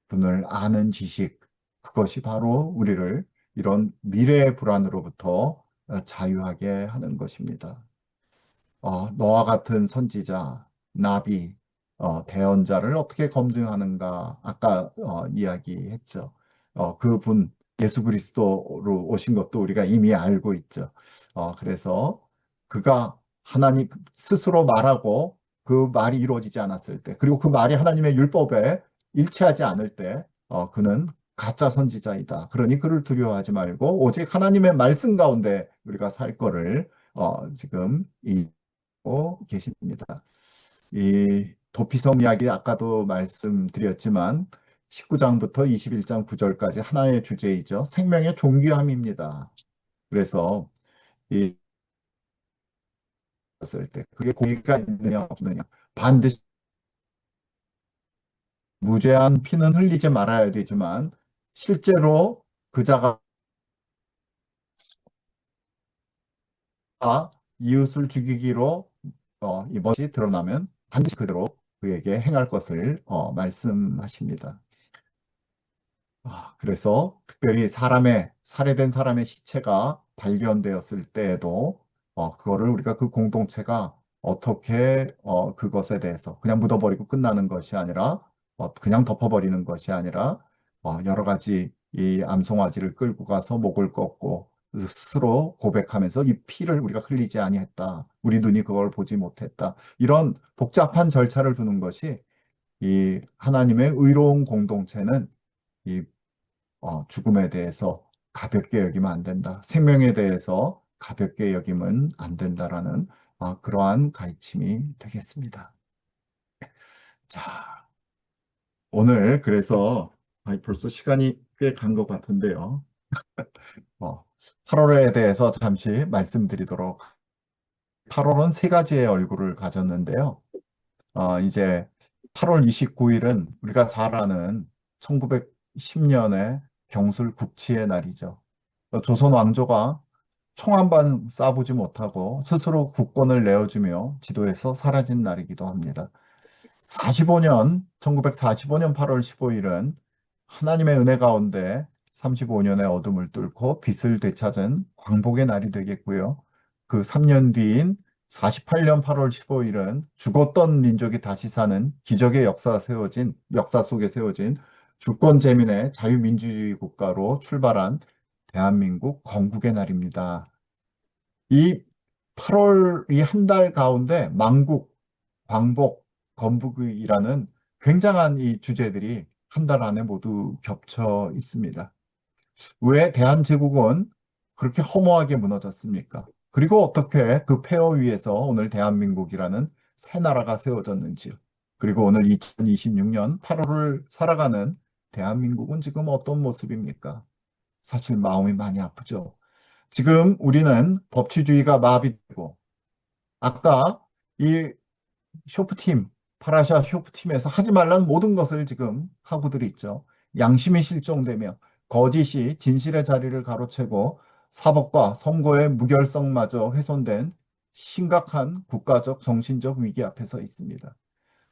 분을 아는 지식 그것이 바로 우리를 이런 미래의 불안으로부터 자유하게 하는 것입니다. 너와 같은 선지자, 나비, 대언자를 어떻게 검증하는가? 아까 이야기했죠. 그분 예수 그리스도로 오신 것도 우리가 이미 알고 있죠. 그래서 그가 하나님 스스로 말하고 그 말이 이루어지지 않았을 때, 그리고 그 말이 하나님의 율법에 일치하지 않을 때, 그는 가짜 선지자이다. 그러니 그를 두려워하지 말고 오직 하나님의 말씀 가운데 우리가 살 거를 지금 계십니다. 이 도피성 이야기 아까도 말씀드렸지만 19장부터 21장 9절까지 하나의 주제이죠. 생명의 존귀함입니다. 그래서 이 했을 때 그게 고의가 있느냐 없느냐 반드시 무죄한 피는 흘리지 말아야 되지만 실제로 그자가 이웃을 죽이기로 이것이 드러나면 반드시 그대로 그에게 행할 것을 말씀하십니다. 그래서 특별히 살해된 사람의 시체가 발견되었을 때에도 그거를 우리가 그 공동체가 어떻게 그것에 대해서 그냥 묻어버리고 끝나는 것이 아니라 그냥 덮어버리는 것이 아니라 여러 가지 이 암송아지를 끌고 가서 목을 꺾고 스스로 고백하면서 이 피를 우리가 흘리지 아니했다. 우리 눈이 그걸 보지 못했다. 이런 복잡한 절차를 두는 것이 이 하나님의 의로운 공동체는 이 죽음에 대해서 가볍게 여기면 안 된다. 생명에 대해서 가볍게 여기면 안 된다라는 그러한 가르침이 되겠습니다. 자, 오늘 그래서 벌써 시간이 꽤 간 것 같은데요. 8월에 대해서 잠시 말씀드리도록. 8월은 세 가지의 얼굴을 가졌는데요. 이제 8월 29일은 우리가 잘 아는 1910년의 경술 국치의 날이죠. 조선 왕조가 총 한 번 쏴보지 못하고 스스로 국권을 내어주며 지도에서 사라진 날이기도 합니다. 1945년 8월 15일은 하나님의 은혜 가운데 35년의 어둠을 뚫고 빛을 되찾은 광복의 날이 되겠고요. 그 3년 뒤인 48년 8월 15일은 죽었던 민족이 다시 사는 기적의 역사 속에 세워진 주권 재민의 자유민주주의 국가로 출발한 대한민국 건국의 날입니다. 이 8월이 한 달 가운데 망국, 광복, 건국이라는 굉장한 이 주제들이 한 달 안에 모두 겹쳐 있습니다. 왜 대한제국은 그렇게 허무하게 무너졌습니까? 그리고 어떻게 그 폐허 위에서 오늘 대한민국이라는 새 나라가 세워졌는지요. 그리고 오늘 2026년 8월을 살아가는 대한민국은 지금 어떤 모습입니까? 사실 마음이 많이 아프죠. 지금 우리는 법치주의가 마비되고 아까 이 쇼프팀, 파라샤 쇼프팀에서 하지 말라는 모든 것을 지금 하고들 있죠. 양심이 실종되며 거짓이 진실의 자리를 가로채고 사법과 선거의 무결성마저 훼손된 심각한 국가적 정신적 위기 앞에 서 있습니다.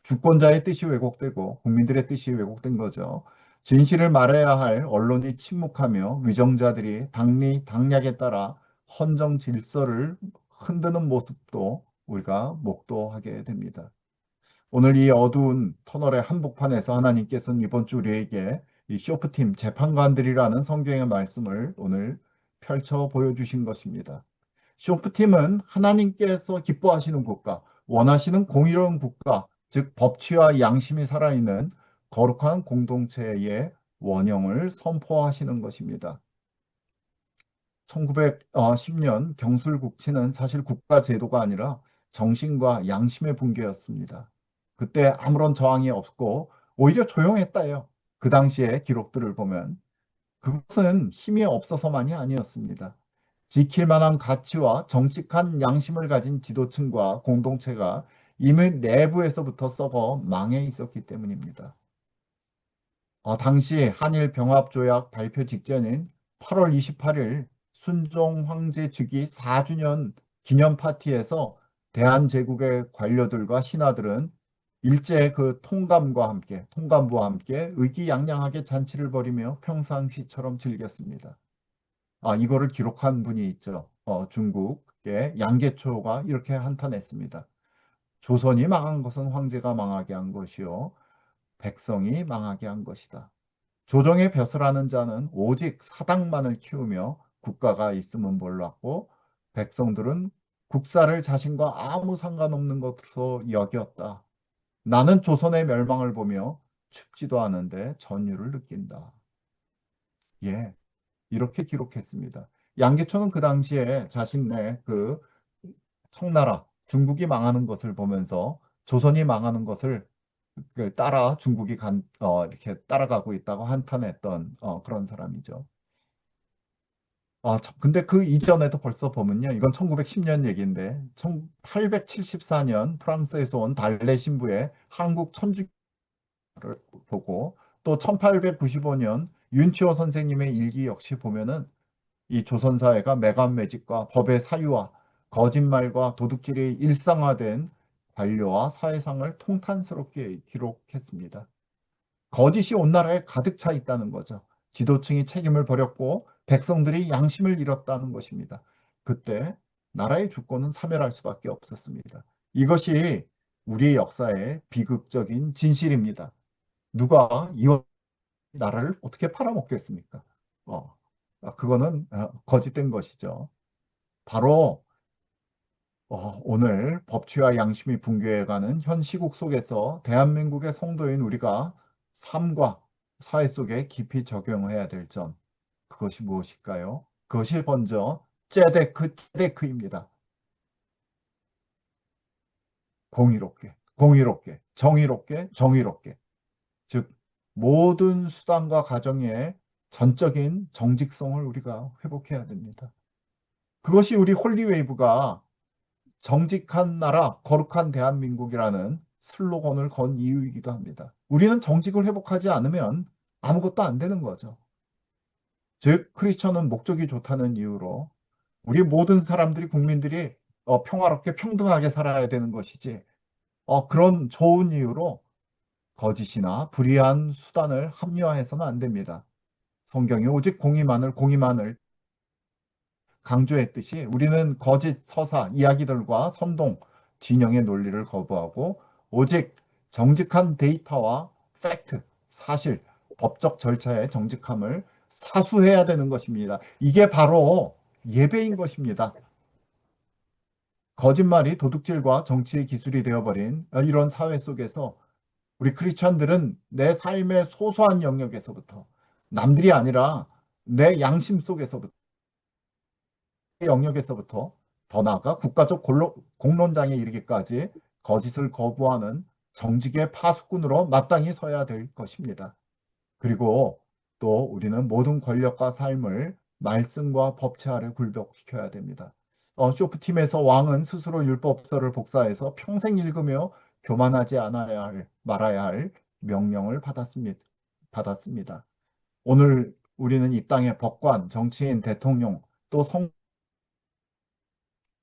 주권자의 뜻이 왜곡되고 국민들의 뜻이 왜곡된 거죠. 진실을 말해야 할 언론이 침묵하며 위정자들이 당략에 따라 헌정 질서를 흔드는 모습도 우리가 목도하게 됩니다. 오늘 이 어두운 터널의 한복판에서 하나님께서는 이번 주 우리에게 이 쇼프팀 재판관들이라는 성경의 말씀을 오늘 펼쳐 보여주신 것입니다. 쇼프팀은 하나님께서 기뻐하시는 국가, 원하시는 공의로운 국가, 즉 법치와 양심이 살아있는 거룩한 공동체의 원형을 선포하시는 것입니다. 1910년 경술국치는 사실 국가 제도가 아니라 정신과 양심의 붕괴였습니다. 그때 아무런 저항이 없고 오히려 조용했다요. 그 당시의 기록들을 보면 그것은 힘이 없어서만이 아니었습니다. 지킬 만한 가치와 정직한 양심을 가진 지도층과 공동체가 이미 내부에서부터 썩어 망해 있었기 때문입니다. 당시 한일 병합조약 발표 직전인 8월 28일 순종 황제 즉위 4주년 기념 파티에서 대한제국의 관료들과 신하들은 일제 그 통감부와 함께 의기양양하게 잔치를 벌이며 평상시처럼 즐겼습니다. 이거를 기록한 분이 있죠. 중국의 양계초가 이렇게 한탄했습니다. 조선이 망한 것은 황제가 망하게 한 것이요. 백성이 망하게 한 것이다. 조정의 벼슬하는 자는 오직 사당만을 키우며 국가가 있으면 몰랐고 백성들은 국사를 자신과 아무 상관없는 것으로 여겼다. 나는 조선의 멸망을 보며 춥지도 않은데 전율을 느낀다. 예, 이렇게 기록했습니다. 양계초는 그 당시에 자신의 그 청나라 중국이 망하는 것을 보면서 조선이 망하는 것을 따라 중국이 이렇게 따라가고 있다고 한탄했던 그런 사람이죠. 근데 그 이전에도 벌써 보면요. 이건 1910년 얘기인데 1874년 프랑스에서 온 달레 신부의 한국 천주교를 보고 또 1895년 윤치호 선생님의 일기 역시 보면은 이 조선 사회가 매간매직과 법의 사유와 거짓말과 도둑질이 일상화된 관료와 사회상을 통탄스럽게 기록했습니다. 거짓이 온 나라에 가득 차 있다는 거죠. 지도층이 책임을 버렸고 백성들이 양심을 잃었다는 것입니다. 그때 나라의 주권은 사멸할 수밖에 없었습니다. 이것이 우리의 역사의 비극적인 진실입니다. 누가 이 나라를 어떻게 팔아먹겠습니까? 그거는 거짓된 것이죠. 바로 오늘 법치와 양심이 붕괴해가는 현 시국 속에서 대한민국의 성도인 우리가 삶과 사회 속에 깊이 적용해야 될 점, 그것이 무엇일까요? 그것이 먼저 째데크입니다. 공의롭게, 공의롭게, 정의롭게, 정의롭게. 즉, 모든 수단과 가정의 전적인 정직성을 우리가 회복해야 됩니다. 그것이 우리 홀리웨이브가 정직한 나라, 거룩한 대한민국이라는 슬로건을 건 이유이기도 합니다. 우리는 정직을 회복하지 않으면 아무것도 안 되는 거죠. 즉, 크리스천은 목적이 좋다는 이유로 우리 모든 사람들이, 국민들이 평화롭게 평등하게 살아야 되는 것이지, 그런 좋은 이유로 거짓이나 불의한 수단을 합리화해서는 안 됩니다. 성경이 오직 공의만을 강조했듯이 우리는 거짓 서사, 이야기들과 선동, 진영의 논리를 거부하고 오직 정직한 데이터와 팩트, 사실, 법적 절차의 정직함을 사수해야 되는 것입니다. 이게 바로 예배인 것입니다. 거짓말이 도둑질과 정치의 기술이 되어버린 이런 사회 속에서 우리 크리스천들은 내 삶의 소소한 영역에서부터, 남들이 아니라 내 양심 속에서부터, 영역에서부터, 더 나아가 국가적 공론장에 이르기까지 거짓을 거부하는 정직의 파수꾼으로 마땅히 서야 될 것입니다. 그리고 또 우리는 모든 권력과 삶을 말씀과 법체 아래 굴복시켜야 됩니다. 쇼프팀에서 왕은 스스로 율법서를 복사해서 평생 읽으며 교만하지 말아야 할 명령을 받았습니다. 오늘 우리는 이 땅의 법관, 정치인, 대통령, 또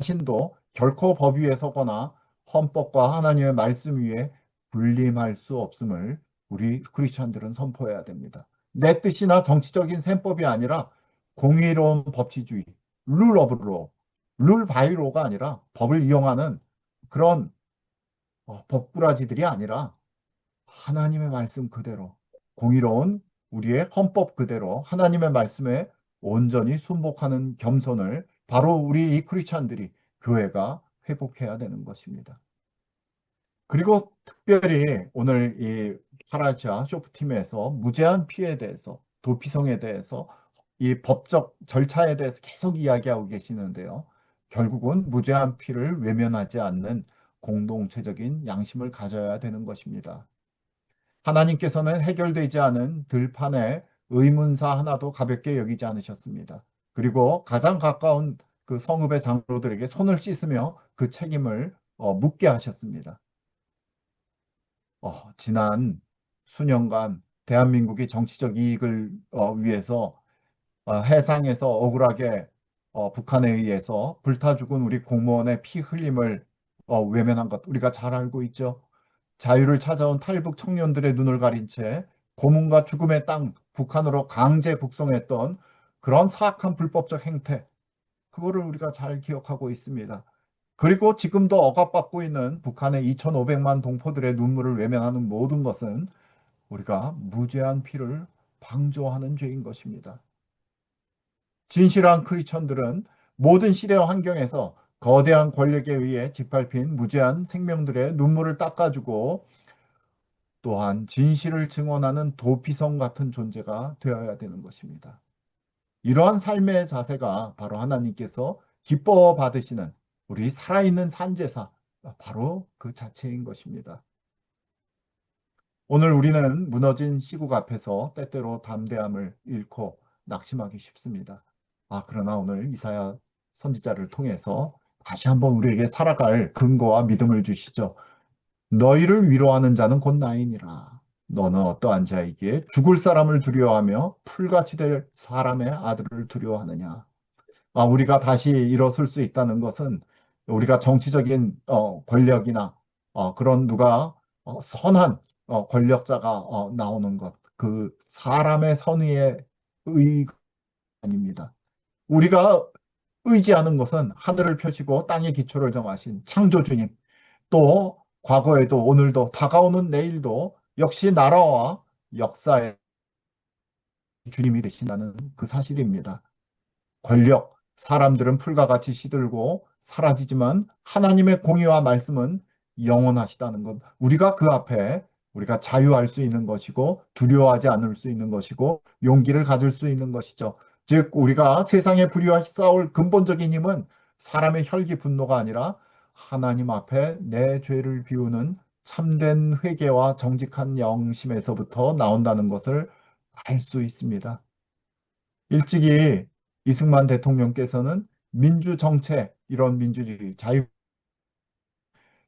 신도 결코 법 위에 서거나 헌법과 하나님의 말씀 위에 군림할 수 없음을 우리 크리스천들은 선포해야 됩니다. 내 뜻이나 정치적인 셈법이 아니라 공의로운 법치주의, 룰 오브 로, 룰 바이 로가 아니라 법을 이용하는 그런 법꾸라지들이 아니라 하나님의 말씀 그대로, 공의로운 우리의 헌법 그대로 하나님의 말씀에 온전히 순복하는 겸손을 바로 우리 이 크리스찬들이, 교회가 회복해야 되는 것입니다. 그리고 특별히 오늘 이 파라지아 쇼프팀에서 무제한 피해에 대해서, 도피성에 대해서, 이 법적 절차에 대해서 계속 이야기하고 계시는데요. 결국은 무제한 피를 외면하지 않는 공동체적인 양심을 가져야 되는 것입니다. 하나님께서는 해결되지 않은 들판의 의문사 하나도 가볍게 여기지 않으셨습니다. 그리고 가장 가까운 그 성읍의 장로들에게 손을 씻으며 그 책임을 묻게 하셨습니다. 지난 수년간 대한민국의 정치적 이익을 위해서 해상에서 억울하게 북한에 의해서 불타 죽은 우리 공무원의 피 흘림을 외면한 것 우리가 잘 알고 있죠. 자유를 찾아온 탈북 청년들의 눈을 가린 채 고문과 죽음의 땅 북한으로 강제 북송했던 그런 사악한 불법적 행태, 그거를 우리가 잘 기억하고 있습니다. 그리고 지금도 억압받고 있는 북한의 2,500만 동포들의 눈물을 외면하는 모든 것은 우리가 무죄한 피를 방조하는 죄인 것입니다. 진실한 크리스천들은 모든 시대와 환경에서 거대한 권력에 의해 짓밟힌 무죄한 생명들의 눈물을 닦아주고 또한 진실을 증언하는 도피성 같은 존재가 되어야 되는 것입니다. 이러한 삶의 자세가 바로 하나님께서 기뻐 받으시는 우리 살아있는 산제사, 바로 그 자체인 것입니다. 오늘 우리는 무너진 시국 앞에서 때때로 담대함을 잃고 낙심하기 쉽습니다. 그러나 오늘 이사야 선지자를 통해서 다시 한번 우리에게 살아갈 근거와 믿음을 주시죠. 너희를 위로하는 자는 곧 나이니라. 너는 어떠한 자이기에 죽을 사람을 두려워하며 풀같이 될 사람의 아들을 두려워하느냐. 우리가 다시 일어설 수 있다는 것은 우리가 정치적인 권력이나 그런 누가 선한 권력자가 나오는 것, 그 사람의 선의의 의가 아닙니다. 우리가 의지하는 것은 하늘을 펴시고 땅의 기초를 정하신 창조주님, 또 과거에도 오늘도 다가오는 내일도 역시 나라와 역사의 주님이 되신다는 그 사실입니다. 권력, 사람들은 풀과 같이 시들고 사라지지만 하나님의 공의와 말씀은 영원하시다는 것. 우리가 그 앞에 우리가 자유할 수 있는 것이고 두려워하지 않을 수 있는 것이고 용기를 가질 수 있는 것이죠. 즉 우리가 세상의 불의와 싸울 근본적인 힘은 사람의 혈기 분노가 아니라 하나님 앞에 내 죄를 비우는 참된 회개와 정직한 영심에서부터 나온다는 것을 알 수 있습니다. 일찍이 이승만 대통령께서는 민주정책, 이런 민주주의,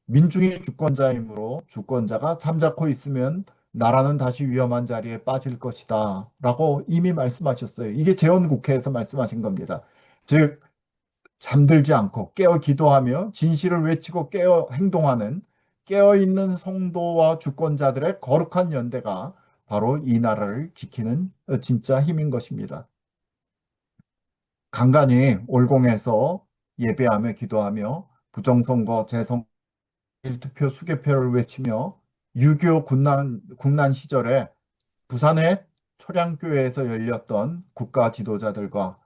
민중이 주권자이므로 주권자가 잠자코 있으면 나라는 다시 위험한 자리에 빠질 것이다 라고 이미 말씀하셨어요. 이게 재헌국회에서 말씀하신 겁니다. 즉 잠들지 않고 깨어 기도하며 진실을 외치고 깨어 행동하는 깨어있는 성도와 주권자들의 거룩한 연대가 바로 이 나라를 지키는 진짜 힘인 것입니다. 간간히 올공에서 예배하며 기도하며 부정선거, 재선거, 일투표, 수개표를 외치며 6.25 국난 시절에 부산의 초량교회에서 열렸던 국가 지도자들과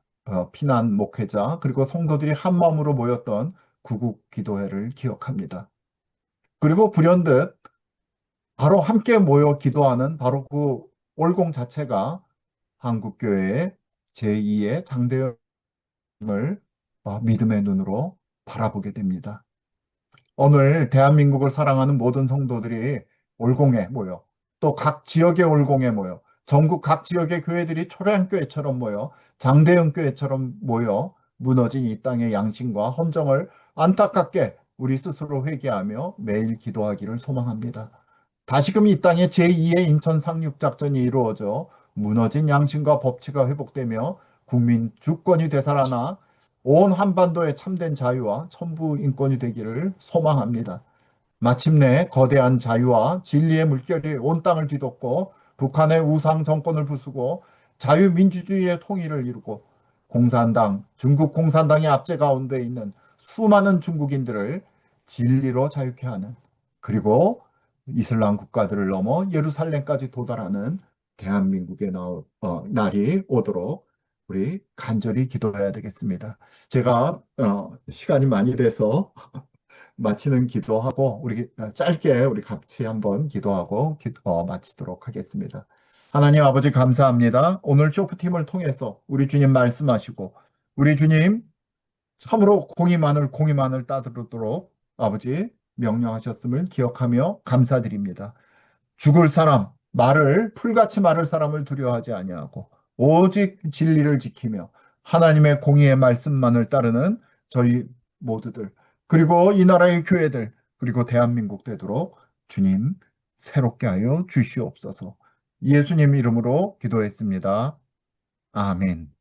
피난 목회자 그리고 성도들이 한마음으로 모였던 구국 기도회를 기억합니다. 그리고 불현듯 바로 함께 모여 기도하는 바로 그 올공 자체가 한국교회의 제2의 장대현 을 믿음의 눈으로 바라보게 됩니다. 오늘 대한민국을 사랑하는 모든 성도들이 올공에 모여 또 각 지역의 올공에 모여 전국 각 지역의 교회들이 초량교회처럼 모여 장대현교회처럼 모여 무너진 이 땅의 양심과 헌정을 안타깝게 우리 스스로 회개하며 매일 기도하기를 소망합니다. 다시금 이 땅에 제2의 인천 상륙작전이 이루어져 무너진 양심과 법치가 회복되며 국민 주권이 되살아나 온 한반도의 참된 자유와 천부 인권이 되기를 소망합니다. 마침내 거대한 자유와 진리의 물결이 온 땅을 뒤덮고 북한의 우상 정권을 부수고 자유민주주의의 통일을 이루고 공산당, 중국 공산당의 압제 가운데 있는 수많은 중국인들을 진리로 자유케 하는 그리고 이슬람 국가들을 넘어 예루살렘까지 도달하는 대한민국의 날이 오도록 우리 간절히 기도해야 되겠습니다. 제가 시간이 많이 돼서 마치는 기도하고 우리 짧게 우리 같이 한번 기도하고 마치도록 하겠습니다. 하나님 아버지 감사합니다. 오늘 쇼프팀을 통해서 우리 주님 말씀하시고 우리 주님 참으로 공의만을 따르도록 아버지 명령하셨음을 기억하며 감사드립니다. 죽을 사람, 풀같이 마를 사람을 두려워하지 아니하고 오직 진리를 지키며 하나님의 공의의 말씀만을 따르는 저희 모두들 그리고 이 나라의 교회들 그리고 대한민국 되도록 주님 새롭게 하여 주시옵소서. 예수님 이름으로 기도했습니다. 아멘.